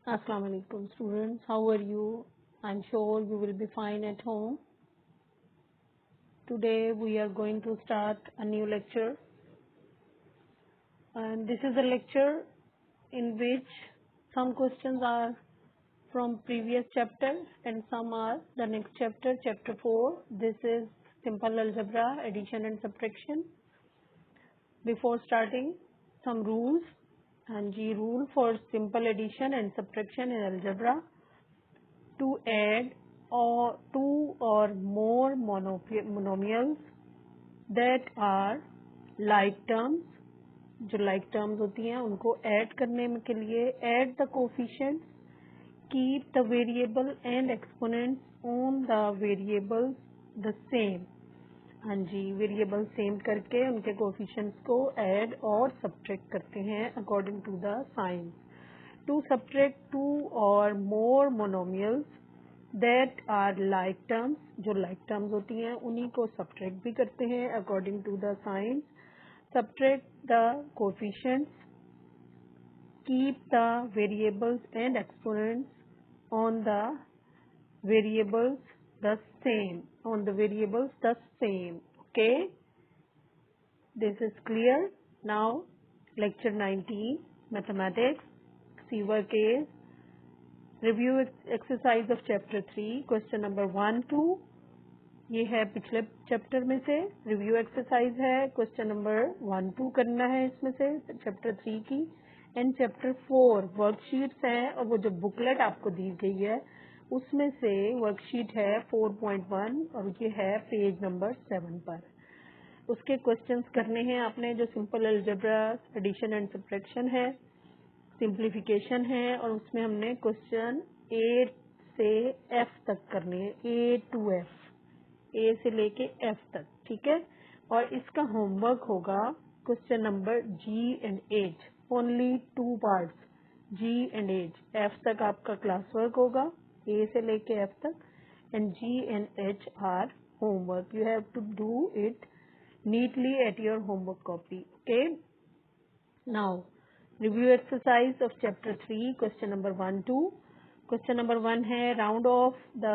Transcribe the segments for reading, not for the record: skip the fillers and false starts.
Assalamu alaikum students, how are you? I'm sure you will be fine at home. Today we are going to start a new lecture, and this is a lecture in which some questions are from previous chapter and some are the next chapter, chapter 4. This is simple algebra, addition and subtraction. Before starting, some rules. And G rule for simple addition and subtraction in algebra: to add or two or more monomials that are like terms, जो like terms होती हैं उनको add करने के लिए add the coefficients, keep the variable and exponents on the variables the same. हाँ जी, variable same करके उनके कोफिशिएंट्स को ऐड और सब्ट्रैक्ट करते हैं according to the science. To subtract two और more monomials that are like terms, जो like terms होती हैं उन्हीं को सब्ट्रैक्ट भी करते हैं according to the science. Subtract the coefficients, keep the variables and exponents on the variables the same, on the variables the same. Okay, this is clear. Now lecture 19, mathematics. See work is review exercise of chapter 3, question number 1 2. ये है पिछले chapter में से review exercise है. Question number 1 2 करना है इसमें से चैप्टर 3 की. एंड चैप्टर 4 वर्कशीट्स हैं और वो जो बुकलेट आपको दी गई है उसमें से वर्कशीट है 4.1 और ये है पेज नंबर 7 पर. उसके क्वेश्चंस करने हैं आपने, जो simple algebra, addition and subtraction है, सिंप्लीफिकेशन है, और उसमें हमने क्वेश्चन ए से एफ तक करने हैं, ए टू एफ, ए से लेके एफ तक. ठीक है. और इसका होमवर्क होगा question number G and H, only 2 parts, G and H. F तक आपका क्लास वर्क होगा, ए से लेके एफ तक, and G and H are homework. You have to do it neatly at your homework copy. Okay. Now review exercise of chapter 3, question number 1 2. Question number 1 है round off the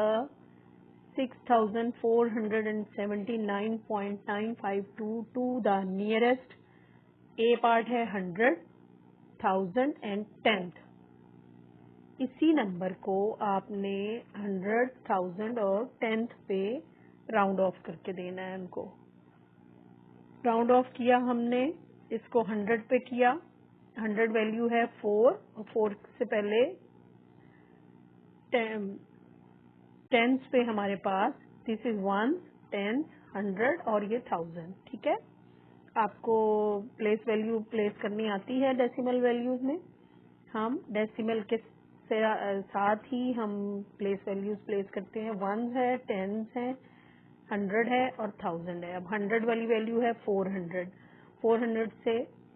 6479.952 to the nearest. A part है 100, 1000 and 10th. इसी number को आपने 100, 1000 और 10th पे round of करके देना है. उनको राउंड ऑफ किया हमने, इसको 100 पे किया. 100 वैल्यू है 4 और 4 से पहले 10th पे हमारे पास दिस इज 1, 10, 100 और ये 1000. ठीक है. आपको प्लेस वैल्यू प्लेस करनी आती है डेसिमल वैल्यूज में. हम डेसिमल के साथ ही हम प्लेस वैल्यूज प्लेस करते हैं. 1 है, 10 है, 100 है और 1000 है. अब 100 वाली वैल्यू है 400. 400 से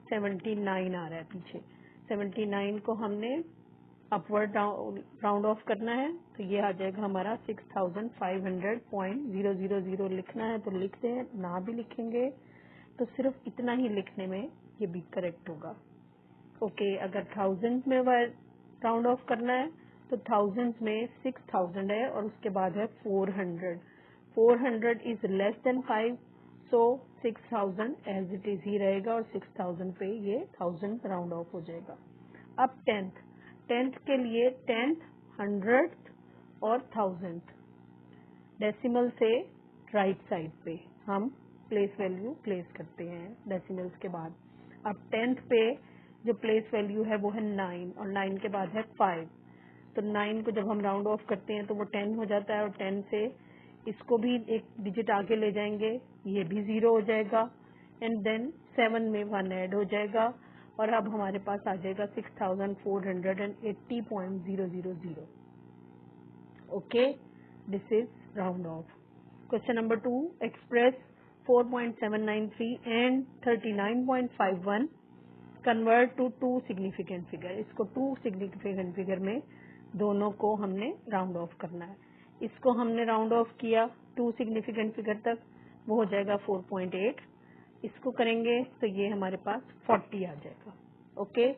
79 आ रहा है पीछे. 79 को हमने अपवर्ड राउंड ऑफ करना है, तो ये आ जाएगा हमारा 6500.000 लिखना है तो लिख दें. ना भी लिखेंगे तो सिर्फ इतना ही लिखने में ये भी करेक्ट होगा. ओके. अगर 1000 में राउंड ऑफ करना है तो 1000 में 6000 है और उसके बाद है 400. 400 is less than 5, so 6000 as it is ही रहेगा और 6000 पे ये 1000 राउंड ऑफ हो जाएगा. अब 10th के लिए 10th, 100th और 1000th डेसिमल से राइट साइड पे हम प्लेस वैल्यू प्लेस करते हैं डेसिमल्स के बाद. अब 10th पे जो प्लेस वैल्यू है वो है 9 और 9 के बाद है 5. तो 9 को जब हम राउंड ऑफ करते हैं तो वो 10 हो जाता है और 10 से इसको भी एक डिजिट आगे ले जाएंगे, ये भी 0 हो जाएगा. एंड देन 7 में 1 ऐड हो जाएगा और अब हमारे पास आ जाएगा 6480.000. Okay. This is round off. Question number 2, express 4.793 and 39.51 convert to 2 significant figure. इसको 2 सिग्निफिकेंट फिगर में दोनों को हमने राउंड ऑफ करना है. इसको हमने राउंड ऑफ किया 2 सिग्निफिकेंट फिगर तक, वो हो जाएगा 4.8. इसको करेंगे तो ये हमारे पास 40 आ जाएगा. ओके.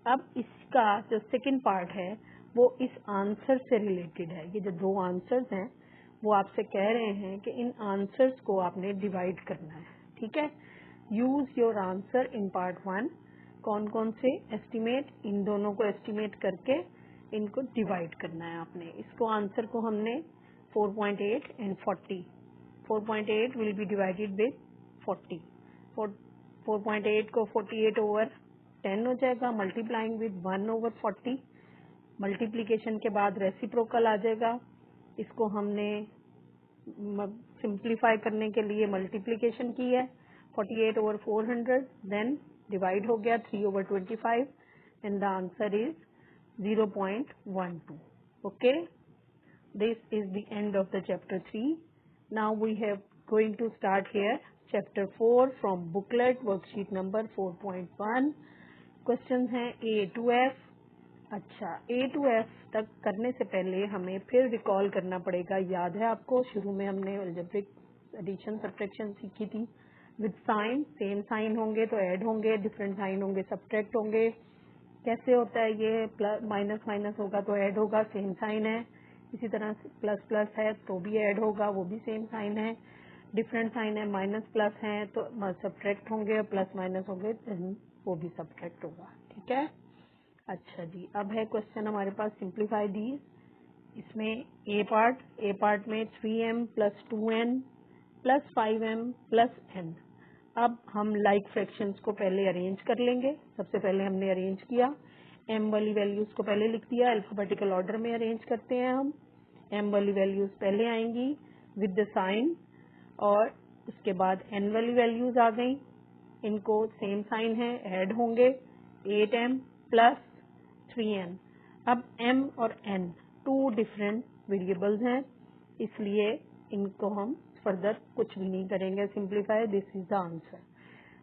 अब इसका जो सेकंड पार्ट है वो इस आंसर से रिलेटेड है। ये जो दो आंसर्स हैं वो आपसे कह रहे हैं कि इन आंसर्स को आपने डिवाइड करना है। ठीक है, use your answer in part 1। कौन कौन से एस्टिमेट, इन दोनों को एस्टिमेट करके इनको डिवाइड करना है आपने। इसको आंसर को हमने 4.8 and 40, 4.8 will be divided with 40, 4.8 को 48/10 हो जाएगा, मल्टीप्लाइंग विद 1/40। मल्टीप्लीकेशन के बाद रेसिप्रोकल आ जाएगा। इसको हमने सिंप्लीफाई करने के लिए मल्टीप्लीकेशन की है, 48/400, देन डिवाइड हो गया 3/25 and the answer is 0.12. Okay, this is the end of the chapter 3. Now we have going to start here chapter 4 from booklet worksheet number 4.1. Questions हैं A to F। अच्छा, A to F तक करने से पहले हमें फिर recall करना पड़ेगा। याद है आपको, शुरू में हमने अलजेब्रिक एडिशन सब्ट्रैक्शन सीखी थी विद साइन। सेम साइन होंगे तो ऐड होंगे, डिफरेंट साइन होंगे सब्ट्रैक्ट होंगे। कैसे होता है ये, प्लस माइनस माइनस होगा तो ऐड होगा, सेम साइन है। इसी तरह प्लस प्लस है तो भी ऐड होगा, वो भी सेम साइन है। डिफरेंट साइन है, माइनस प्लस है तो सब्ट्रैक्ट होंगे, और प्लस माइनस होंगे वो भी सब्ट्रैक्ट होगा। ठीक है, अच्छा जी, अब है क्वेश्चन हमारे पास सिंप्लीफाई दीज। इसमें ए पार्ट में 3m + 2n + 5m + n। अब हम लाइक फ्रैक्शंस को पहले अरेंज कर लेंगे। सबसे पहले हमने अरेंज किया, m वाली वैल्यूज को पहले लिख दिया, अल्फाबेटिकल ऑर्डर में अरेंज करते हैं हम। m वाली वैल्यूज पहले आएंगी विद द साइन, और उसके बाद n वाली वैल्यूज आ गई, इनको सेम साइन है, ऐड होंगे, 8m + 3n। अब m और n टू डिफरेंट वेरिएबल्स हैं, इसलिए इनको हम फर्दर कुछ भी नहीं करेंगे, simplify. This is the answer.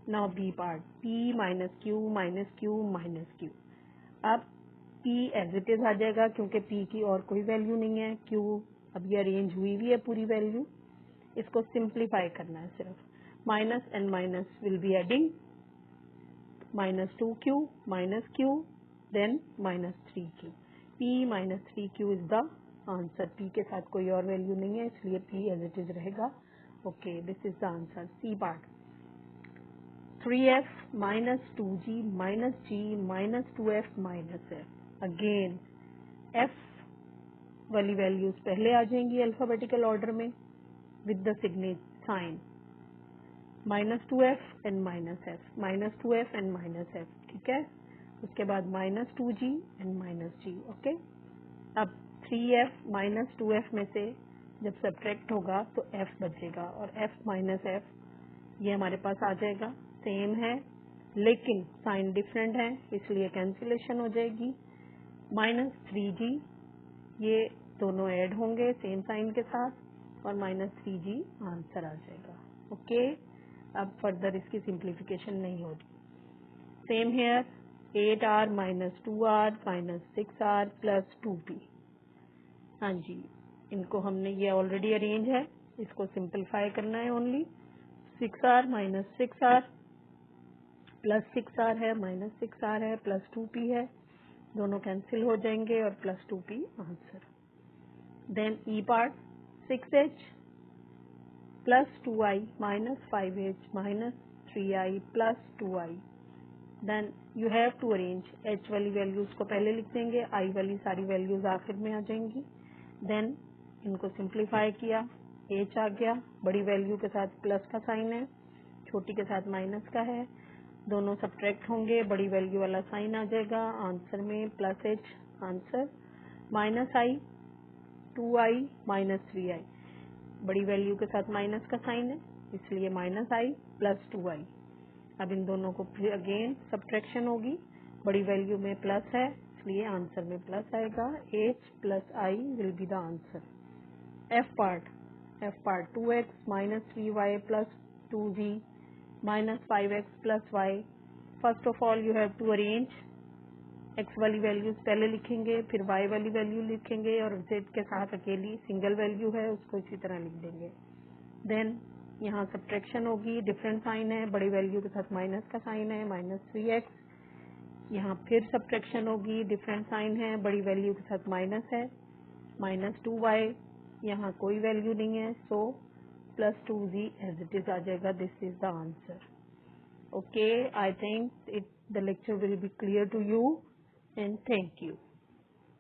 Now B part, p - q - q - q। अब p एज इट इज आ जाएगा क्योंकि p की और कोई वैल्यू नहीं है, q अब ये अरेंज हुई हुई है पूरी वैल्यू। इसको सिंप्लीफाई करना है सिर्फ। Minus and minus will be adding, -2q - q then -3q। p - 3q is the answer. p के साथ कोई और वैल्यू नहीं है, इसलिए p एज इट इज रहेगा। Okay, this is the answer. C part, 3f - 2g - g - 2f - f। Again f वाली values पहले आ जाएंगी अल्फाबेटिकल ऑर्डर में with the signature sign, -2f and -f, -2f and -f। ठीक है, उसके बाद -2g एंड -g। ओके, अब 3f - 2f में से जब सब्ट्रैक्ट होगा तो f बचेगा, और f - f ये हमारे पास आ जाएगा। सेम है लेकिन साइन डिफरेंट है, इसलिए कैंसिलेशन हो जाएगी। -3g, ये दोनों ऐड होंगे सेम साइन के साथ, और -3g आंसर आ जाएगा। ओके, अब फर्दर इसकी सिंप्लीफिकेशन नहीं होगी। Same here, 8r - 2r - 6r + 2p। हाँ जी, इनको हमने, ये ऑलरेडी अरेंज है, इसको सिंप्लीफाई करना है ओनली। 6r - 6r + 6r है, -6r है, +2p है, दोनों कैंसिल हो जाएंगे और +2p answer. Then E part, 6h + 2i - 5h - 3i + 2i। Then you have to arrange, h वाली वैल्यूज को पहले लिख देंगे, i वाली सारी वैल्यूज आखिर में आ जाएंगी। देन इनको सिंप्लीफाई किया, h आ गया, बड़ी वैल्यू के साथ प्लस का साइन है, छोटी के साथ माइनस का है, दोनों सब्ट्रैक्ट होंगे, बड़ी वैल्यू वाला साइन आ जाएगा आंसर में, +h answer. -i 2i - 3i, बड़ी वैल्यू के साथ माइनस का साइन है, इसलिए -i + 2i। अब इन दोनों को फिर अगेन सब्ट्रैक्शन होगी, बड़ी वैल्यू में प्लस है, इसलिए आंसर में प्लस आएगा। h + i will be the answer. f part, 2x - 3y + 2z - 5x + y। First of all you have to arrange, x वाली वैल्यूज पहले लिखेंगे, फिर y वाली वैल्यू लिखेंगे, और z के साथ अकेली सिंगल वैल्यू है उसको इसी तरह लिख देंगे। देन यहाँ सब्ट्रैक्शन होगी, डिफरेंट साइन है, बड़ी वैल्यू के साथ माइनस का साइन है, -3x यहाँ फिर सब्ट्रैक्शन होगी, डिफरेंट साइन है, बड़ी वैल्यू के साथ माइनस है, -2y, यहाँ कोई वैल्यू नहीं है, सो +2z एज इट इज आ जाएगा. This is the answer. Okay, I think the lecture will be clear to you, and thank you.